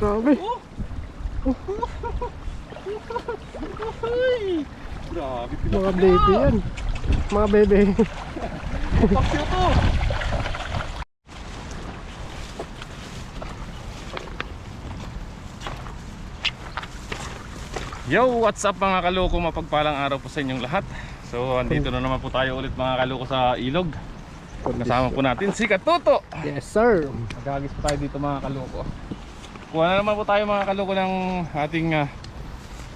Grabe. Ay, grabe Mga baby yan. Mga bebe. Pakyo to. Yo, what's up mga kaloko? Mapagpalang araw po sa inyong lahat. So, andito na naman po tayo ulit mga kaloko sa ilog. Kasama po natin si Katuto. Yes sir. Magagis po tayo dito mga kaloko. Kuha na naman po tayo mga kaloko ng ating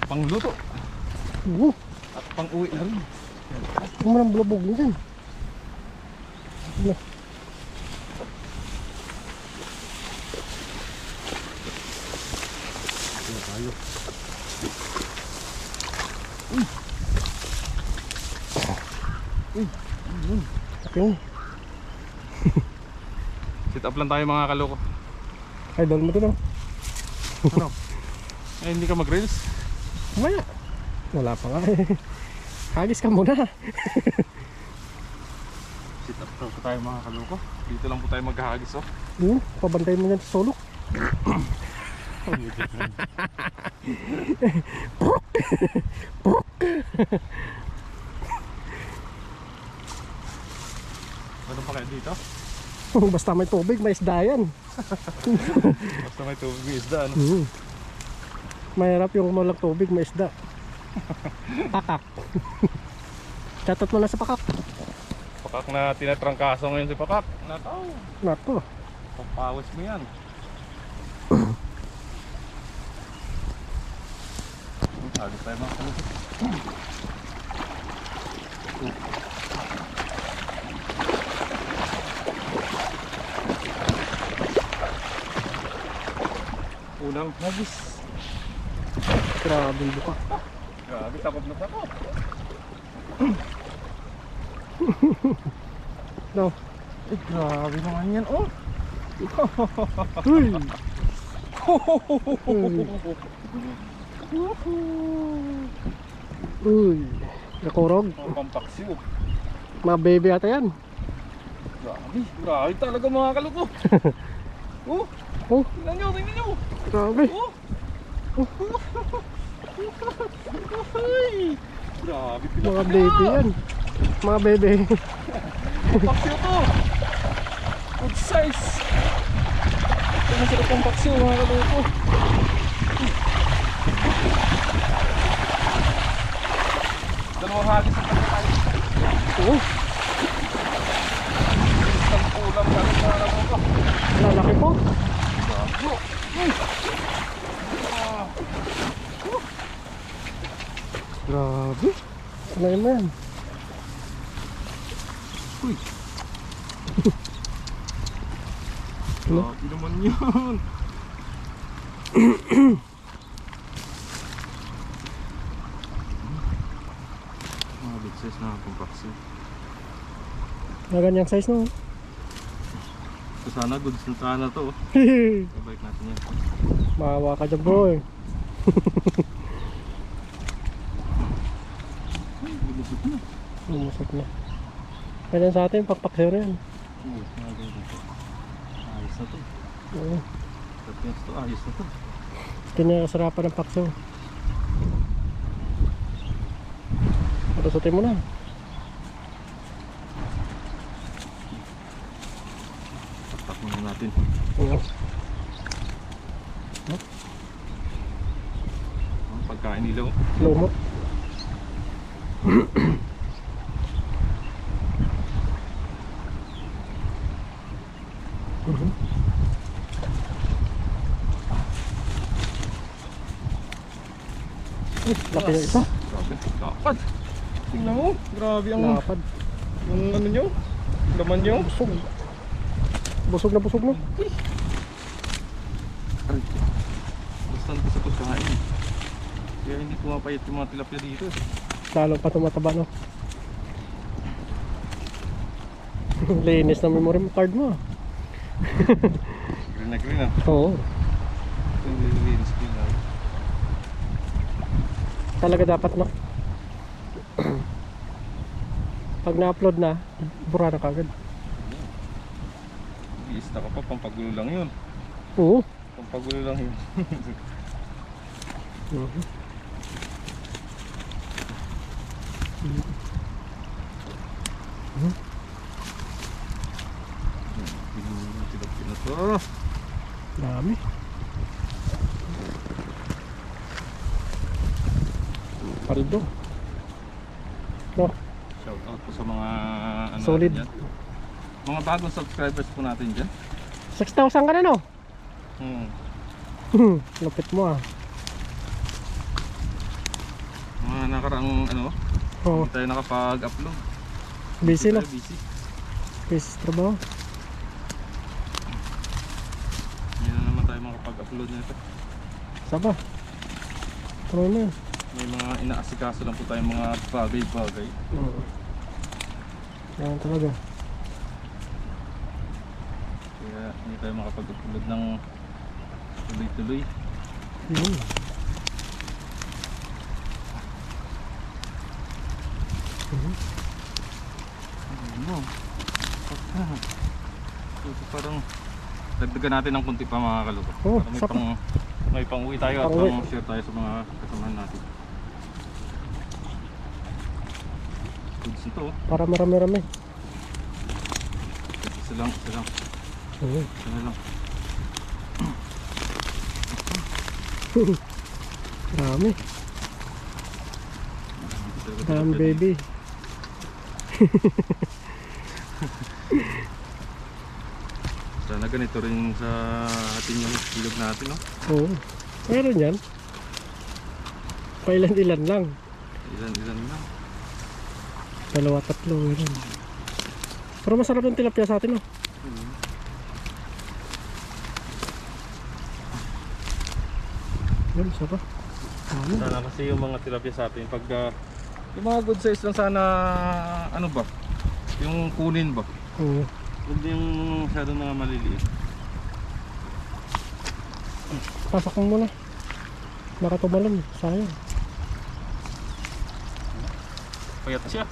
pangluto at pang-uwi na rin. Huwag mo nang bulabog niyan. Tayo. Okay. Sit up lang tayo mga kaloko. Idol mo to no? Ano? Eh, hindi ka mag-reels? Maya. Wala pa nga eh. Hagis ka muna. Sit up po tayo mga kaloko. Dito lang po tayo maghahagis oh. Pabantay mo yan sa solo. Ano pa kaya dito? Basta may tubig, may isda yan. Basta may tubig may isda ano? Mahirap yung walang tubig, may isda. Pakak. Chatot mo na sa pakak. Pakak na tinatrangkaso ngayon si Pakak. Nataw. Nato. Papawis mo yan. Hagis tayo mga kaloko. Unang hagis. Grabe yung buka. Grabe, takot na takot. No. Eh, grabe naman yan oh. Uy. Uy. Nakurog. Mga pampaksiw. Mga baby ata yan. Grabe, grabe talaga mga kaloko. Oh, Oh, tingnan nyo, tingnan nyo. grabe. Oh. Ay, grabe Mga baby yan. Mga bebe. pampaksiw to. Good size. Ito na sila pampaksiw mga kaloko. Dalawang hagis ang pagkakain. Oh, Isang ulam kami mga kaloko. lalaki po. Grabe. Grabe. Sanayin mo yan. Uy. Ano? Grabe naman yan. Mga big size na pampaksiw. Na ganyang size no. So sana goods na sana to. Ibalik natin yan. Maawa ka dyan bro eh. Lumusot na. Lumusot na. Ganyan sa atin, pakpaksero yan. Oo, mga ganito. Ayos na to. Oo. Tapos to, ayos na to. Kinakasarapan ng pakso. Patusutin mo na. Taktak muna natin. Oo. Ang pagkain nila oh. Lumot. Laki na isa. Grabe, lapad. Tingnan mo, grabe ang Lapad. yung ano nyo. Laman nyo. Busog. Busog na busog no. Aray. Basta na sa pagkain. Kaya hindi pumapayat yung mga tilapia dito. Lalo pa tumataba no. Linis na memory card mo. Green na green ah. Oo. Ito yung nililinis ko yun. Talaga dapat no. Pag na-upload na, bura na kagad. Iista ka pa, pampagulo lang yun. Oo. Pagulo lang yun. Mhm. Tilapia na to. Dami. Paldo. Oh, Shout out po sa mga ano Solid. natin dyan. Mga bagong subscribers po natin dyan. 6,000 ka na, no? Lupit mo ah. Mga nakaraang ano, Oh, hindi tayo nakapag-upload. busy no? Tayo busy. Busy sa trabaho. Ngayon na naman tayo makapag-upload nito. Saba. Ano na yun? May mga inaasikaso lang po tayong mga bagay-bagay. Yan talaga. Kaya hindi tayo makapag-upload ng tuloy-tuloy. Yun. Ano? Ito parang dagdagan natin ng kunti pa mga kaluko. Oh, Para saka. may pang-uwi tayo at Pang-uwi. pang-share tayo sa mga kasamahan natin. Goods ito. Para marami-rami. Isa lang, isa lang. Oo. Isa na lang. Dami. Dami baby. Sana ganito rin sa ating yung ilog natin, no? Oo. Meron yan. Pailan-ilan lang. Ilan lang. Dalawa, tatlo. Meron. Pero masarap yung tilapia sa atin, no? Yan, sarap. Dami. Sana kasi yung mga tilapia sa atin pag yung mga good size lang sana ano ba? Yung kunin ba? Oo. Huwag yung masyado na maliliit. Pasok mo muna. Baka tumalon. Sayang. Payat siya.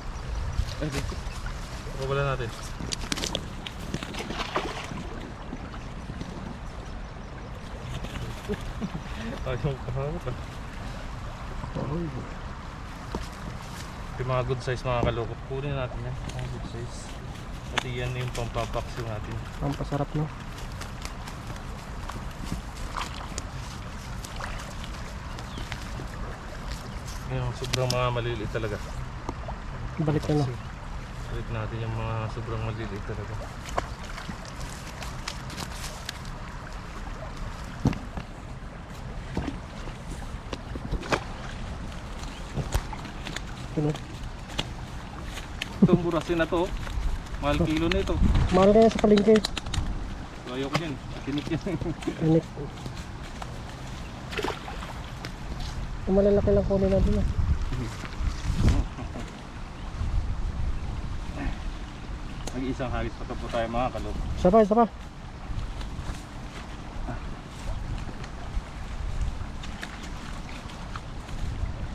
Ay, dito. Pagkabala natin. Ayaw kahawak ah. Yung mga good size mga kaloko. Kunin natin yan. Mga good size. Pati yan na yung pampapaksiw natin. Ang pasarap, no? Yung sobrang mga maliliit talaga. Balik na, no? Balik natin yung mga sobrang maliliit talaga. Ano? Itong burasin na to, mahal kilo na ito. Mahal na yan sa palengke. So, ayoko yan, tinik yan. Unik. Yung malalaki lang kunin natin, no? Nag-iisang halis pa po tayo mga kaloko. Isa pa.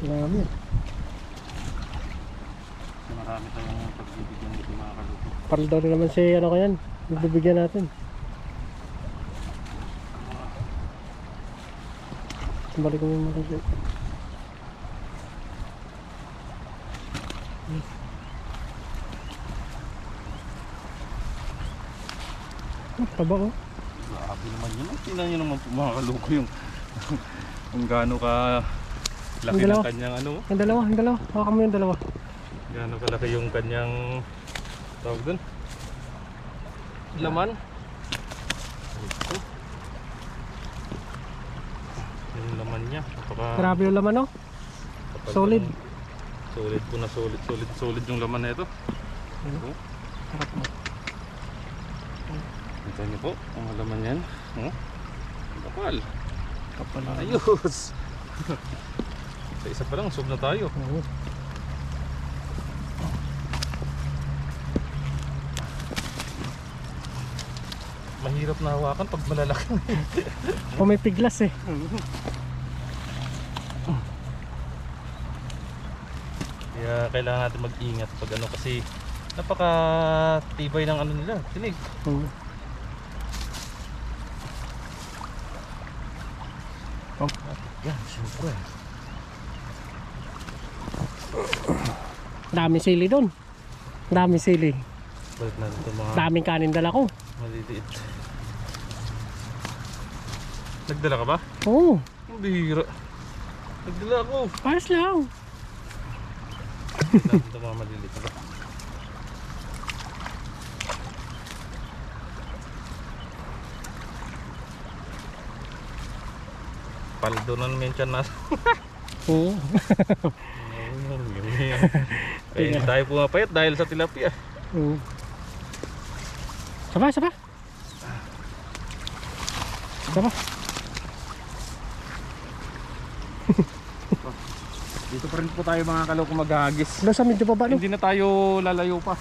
Dami. So, marami tayong pagbibigyan dito mga kaloko. Paldo rin naman si ano ko yan. Nagbibigyan natin. Balik ko yung maliliit. Taba ko. Grabe naman yun. Tingnan nyo naman po mga kaloko yung kung gaano ka laki Ang dalawa. ng kanyang ano. Ang dalawa. Hawakan mo yung dalawa. Gaano kalaki yung kanyang tawag dun. Laman. Ito. Yung laman niya. Grabe yung laman, no? Solid. Solid po na solid yung laman na ito. Oh. Sarap mo. Kita niyo po ang laman yan. Oh. Kapal. Kapal na. Ayos. Sa isa pa lang, sob na tayo. Oo. Mahirap na hawakan pag malalaki. O may piglas eh. Kaya kailangan natin mag-ingat pag ano kasi napaka tibay ng ano nila, tinig. Oo. Yan, siyempre. Daming sili doon. Daming sili. Balik natin ito mga Daming kanin dala ko. maliliit. Nagdala ka ba? Oo. Ang bihira. Nagdala ako. Paras lang. Balik natin ito mga maliliit. Ba? Paldo na naman siya nasa. Oo. Eh, hindi tayo pumapayat dahil sa tilapia. Oo. Saba, saba. Saba. Dito pa rin po tayo mga kaloko maghahagis. Doon sa medyo baba no? Hindi na tayo lalayo pa.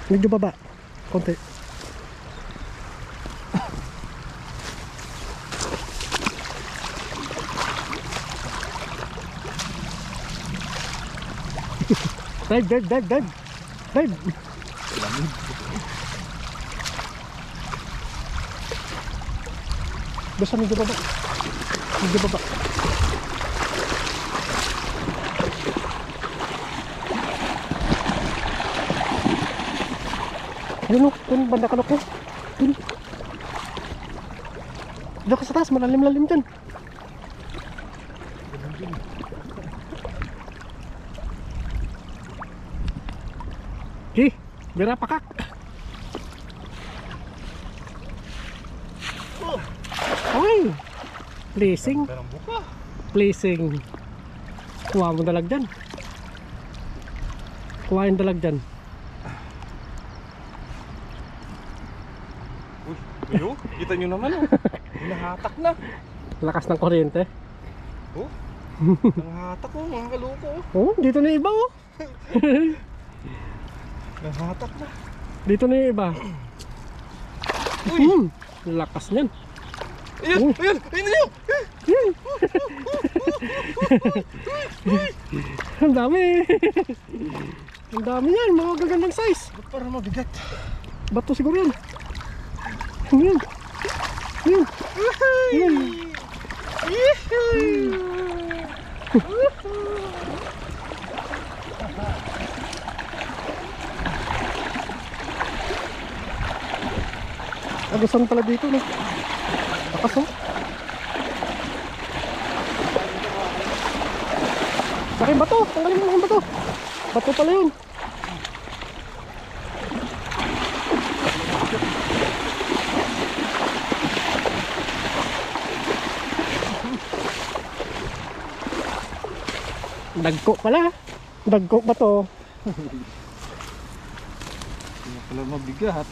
Medyo baba. Konti. Dive. Doon sa medyo baba. Medyo baba. Yun o, dun banda kalok ko. Dun. Doon ka sa taas, malalim-lalim dyan. Okay, bira pakak. Ay, blessing. Perang buka. Blessing. Kuha mo dalag dyan. Kuha yung dalag dyan. Uy, ayo, kita nyo naman oh. Nahatak na. Lakas ng kuryente. Oh, nahatak oh mga kaloko oh. Oh, dito na yung iba oh. Nahatak na. Dito na yung iba. Uy! Lakas niyan. Ayun! Ayun! Ayun! Ayun! Yan. Ang dami. Ang dami yan, mga gagandang size. Ba't parang mabigat? Bato siguro yan. Yan. Yan. Yan. Agasan pala dito no. Lakas oh. Laki bato, tanggalin mo yung bato. Bato pala yun. Dagko pala. Dagko ba to? Hindi pala mabigat.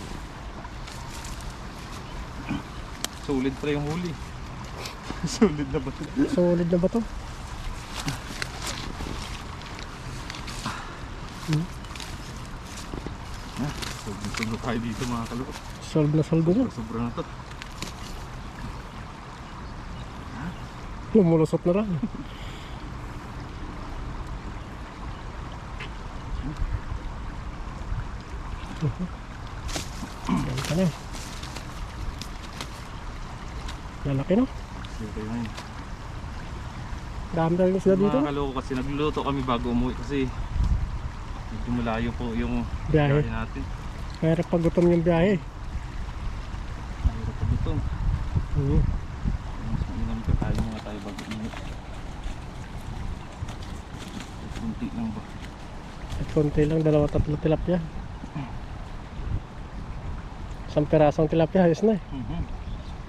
Solid pala yung huli. Solid na ba ito? Solid na ba to? Solid tayo dito mga kaloko. Solve na solve na. Sobra na to. Lumulusot na lang. Yan ka na. Lalaki no? Dito yun. Dami talaga sila dito. Mga kaloko kasi nagluluto kami bago umuwi kasi medyo malayo po yung Biyahe. biyahe natin. Mahirap pag gutom yung biyahe. Mahirap pa gutom. Mas mainam ka tayo mga tayo bago umuwi. Kunti lang ba? At konti lang, 2-3 tilapia. Isang pirasong tilapia, ayos na eh.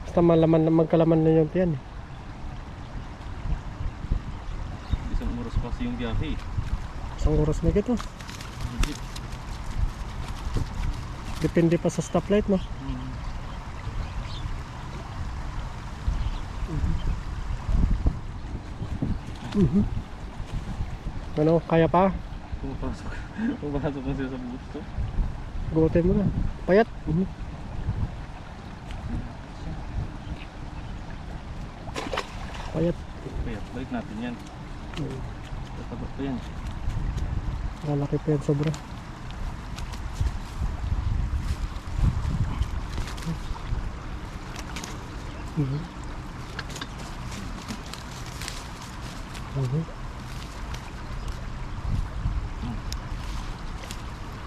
Basta malaman na magkalaman na yung tiyan eh. Isang oras kasi yung biyahe. Isang oras na gito. Depende pa sa stoplight no. Ano, kaya pa? Pumapasok. Pumapasok na siya sa busto. Gutin mo na. Payat. Payat. Kaya balik natin yan. Tataba pa yan. Malaki pa yan sobra. Mhm. Mhm.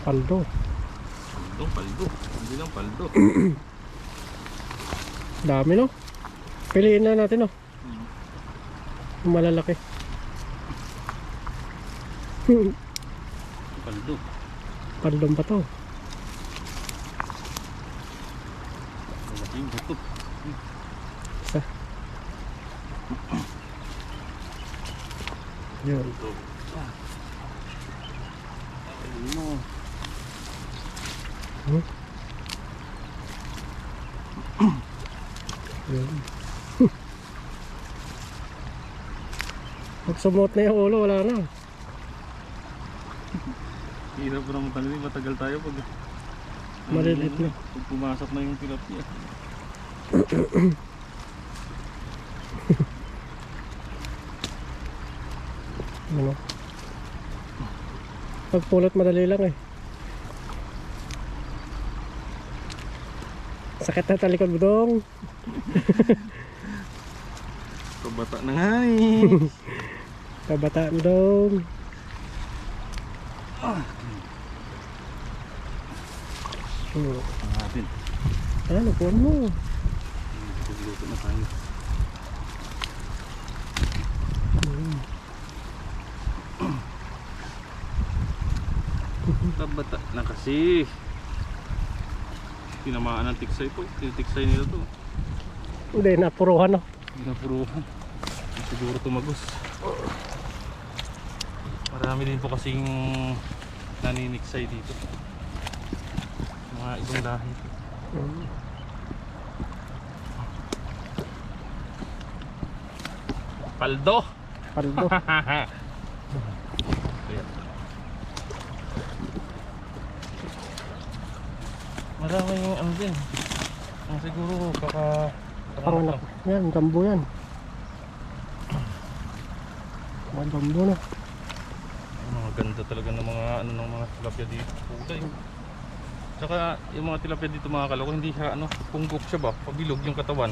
Paldo. Paldo. Hindi lang paldo. Dami no? Piliin na natin no? Yung malalaki. Paldo. Paldong pa to. Malaking bato. Isa. Yun. Ito. Ayun mo. Hmm? Yun. Pag sumuot na yung ulo, wala na. Hirap pa naman talaga. Matagal tayo pag Malilit na. Pag pumasok na yung tilapia. Ano? Pagpulot madali lang eh. Sakit na talikod mo dong. Kabata na nga eh. Kabataan dong. Ang atin. Ano po mo? Pagluto na tayo. Kabata na kasi. Tinamaan ng tiksay po. Tinitiksay nila to. Hindi, napuruhan no. Ginapuruhan. Siguro tumagos. Marami din po kasing naniniksay dito. Mga ibang lahi. Paldo! Paldo. Maraming ano din. Ang siguro Panganak. Yan, jambo yan. Mga jambo na. Mga ganda talaga ng mga ano ng mga tilapia dito. Kulay. Tsaka yung mga tilapia dito mga kaloko, hindi siya ano, punggok siya ba? Pabilog yung katawan.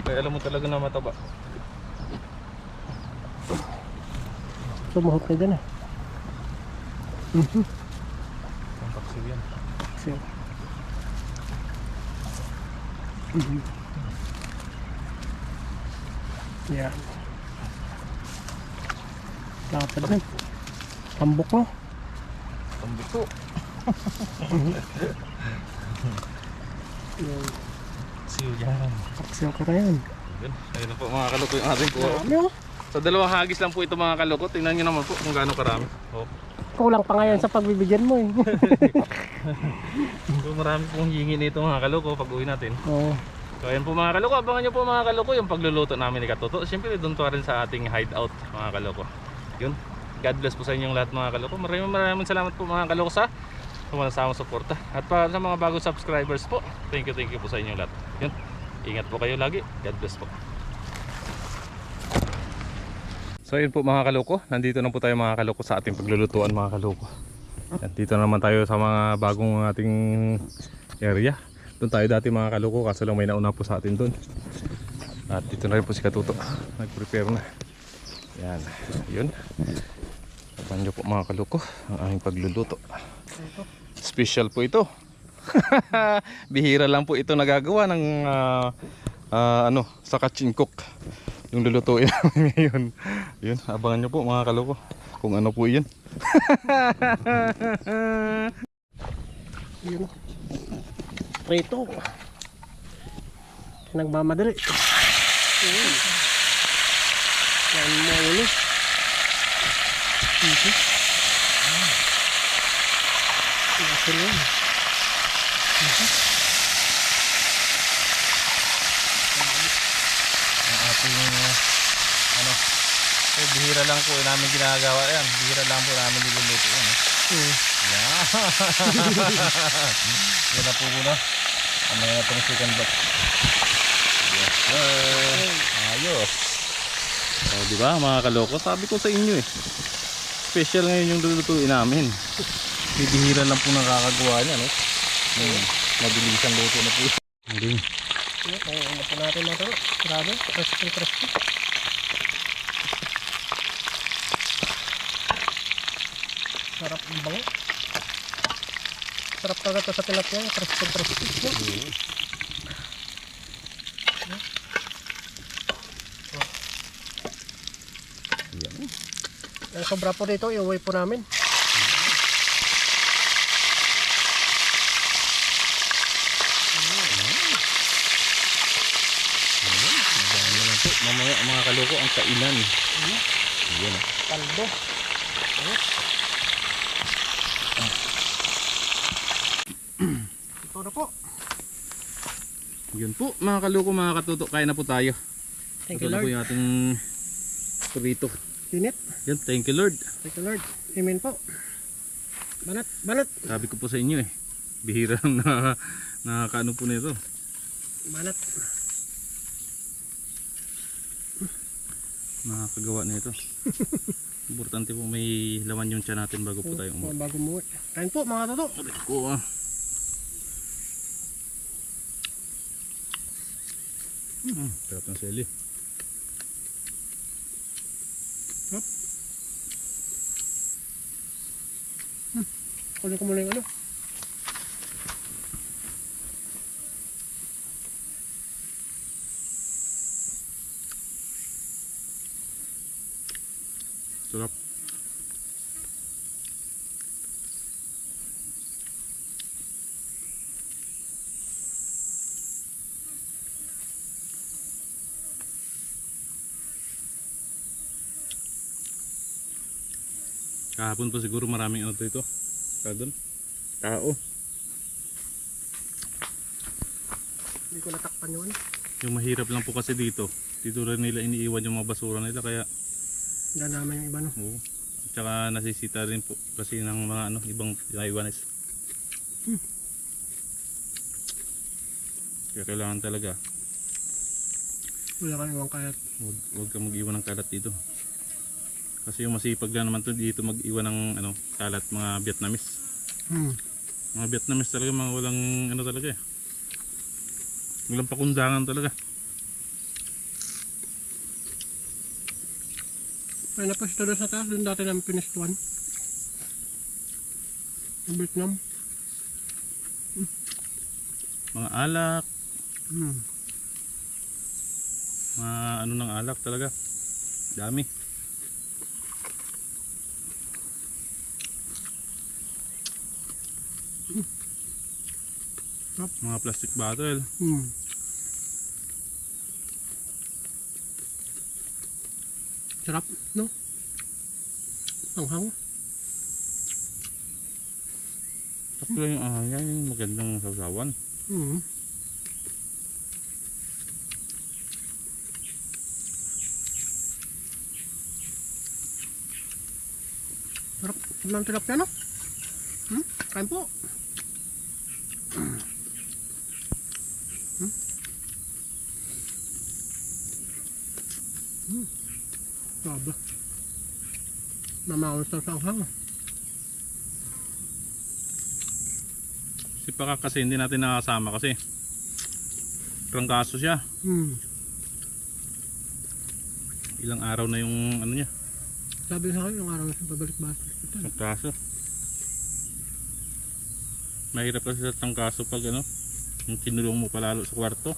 Kaya alam mo talaga na mataba. Sumuhot na dyan eh. Ang paksiw yan. Siya. Yan. Lapad din. Tambok no? Ang bito. Yan. Siyo yan. Paksiw ka na yan. Ayun na po mga kaloko yung ating kuha. Dami oh. Sa dalawang hagis lang po ito mga kaloko. Tingnan nyo naman po kung gaano karami. Oh. Kulang pa ngayon sa pagbibigyan mo eh. So, marami pong hingi nito mga kaloko pag uwi natin. Oo. So ayan po mga kaloko, abangan nyo po mga kaloko yung pagluluto namin ni Katoto. Siyempre doon pa rin sa ating hideout mga kaloko. Yun, God bless po sa inyong lahat mga kaloko. Maraming salamat po mga kaloko sa sumasamang suporta. At para sa mga bagong subscribers po, thank you po sa inyong lahat. Yun, ingat po kayo lagi. God bless po. So yun po mga kaloko, nandito na po tayo mga kaloko sa ating paglulutuan mga kaloko. At dito naman tayo sa mga bagong ating area. Doon tayo dati mga kaloko, kaso lang may nauna po sa atin doon. At dito na rin po si Katuto, nag-prepare na. Yan, yun. Tapan nyo po mga kaloko ang aming pagluluto. Special po ito. Bihira lang po ito nagagawa ng ano, sa Kachincook. Yung lulutuin namin ngayon. Yun, abangan nyo po mga kaloko kung ano po yun. Yun. Prito. Nagmamadali. Yan mo ulo. Asin yan. Ang ating ano, bihira lang po namin ginagawa yan. Bihira lang po namin niluluto yan. Yan. Yan na po muna. Ano na itong second batch. Yes sir. Ayos. O diba mga kaloko, sabi ko sa inyo eh, special ngayon yung lulutuin namin. Bihira lang po nakakagawa niya no. Mabilisang luto na po. Ano po natin mga taro. Grabe, crispy. Sarap ang bango. Sarap talaga ito sa tilapia, crispy. Yan. Ang sobra po dito, iuwi po namin. Abangan na lang po. Mamaya mga kaloko ang kainan. Yan. Kaldo. Ito na po. Yun po mga kaloko, mga katuto. Kain na po tayo. Thank Ito you na po Lord. yung ating prito. Init. Yan, thank you Lord. Thank you Lord. Amen po. Banat. Sabi ko po sa inyo bihira na nakakaano po nito. Banat. Nakakagawa nito. Importante po may laman yung tiyan natin bago po tayo umuwi. Bago umuwi. Kain po mga toto. Aray ko sarap ng sili. Kunin ko muna yung ano. Sarap. Kahapon po siguro maraming ano ito. Kadon. Tao. Hindi ko natakpan yun. Yung mahirap lang po kasi dito. Dito rin nila iniiwan yung mga basura nila kaya Hindi naman yung iba no. oo. At saka nasisita rin po kasi ng mga ano ibang Taiwanese. Kaya kailangan talaga Wala ka iwang kayat. huwag ka mag-iwan ng kalat dito. Kasi yung masipag lang naman to dito mag-iwan ng ano, kalat mga Vietnamese. Mga Vietnamese talaga mga walang ano talaga walang pakundangan talaga. May napasto doon sa taas. Doon dati namin pinistuan. Yung Vietnam. Mga alak, Hmm. mga ano ng alak talaga. Dami. Mga plastic bottle. Sarap, no? Anghang. Sakto lang yung yan yung magandang sausawan. Sarap. Sarap ng tilapia, no? Kain po. Grabe. Mamawas sa anghang. Si Paka kasi hindi natin nakasama kasi trangkaso siya. Ilang araw na yung ano niya. Sabi sa akin, yung araw na siya pabalik ba sa hospital. Trangkaso. Mahirap kasi sa trangkaso pag ano, yung kinulong mo palalo sa kwarto.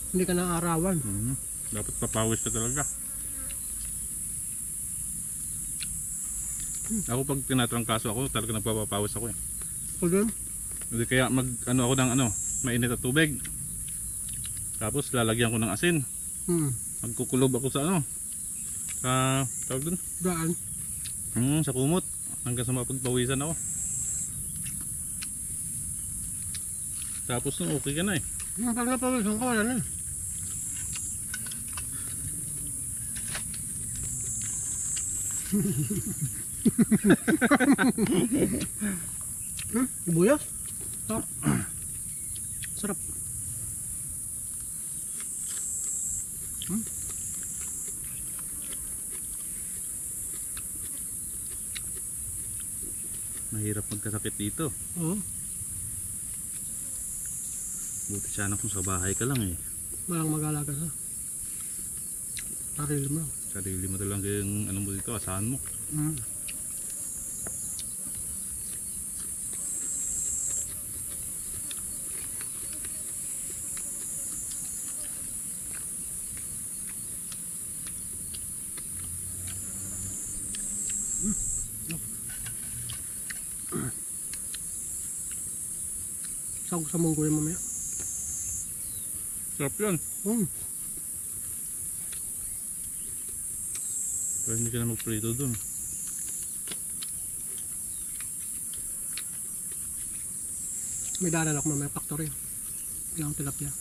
Hindi ka naaarawan. Dapat papawis ka talaga. Ako pag tinatrangkaso ako, talaga nagpapapawis ako O doon? Hindi kaya mag ano ako ng ano, mainit na tubig. Tapos lalagyan ko ng asin. Magkukulob ako sa ano. Sa tawag doon? Daan. Sa kumot hanggang sa mapagpawisan ako. Tapos no, okay ka na Pag napawisan ka, wala na. Buyas. Sarap. Sarap. Mahirap magkasakit dito. Oo. Buti sana kung sa bahay ka lang eh. Walang mag-alaga sa. Sarili mo lang. Sarili mo lang yung ano mo dito, asahan mo. Mm. Saan ko sa munggo yung mamaya? Sarap yun. Pero hindi ka na magprito dun. May daanan ako mamaya factory. Yung tilapia.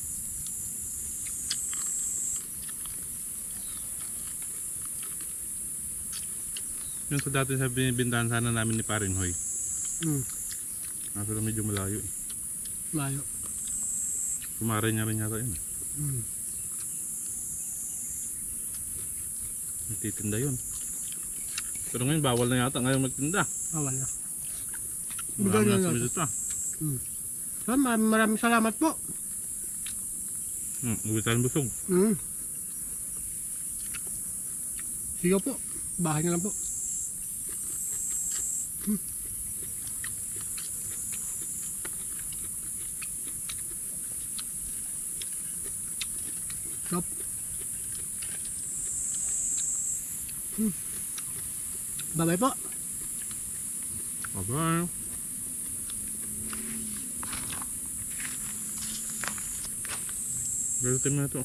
Yun sa dati sa binibintahan sana namin ni Paring Hoy. Kaso lang medyo malayo eh. Layo. Kumare niya rin yata yun. Nagtitinda yun. Pero ngayon bawal na yata ngayon magtinda. Bawal na. Marami Bigay na na sumilip na. So, maraming salamat po. Uwi tayong busog. Sige po. Bahay na lang po. Stop. Bye-bye po. Bye-bye. Galitin mo na ito.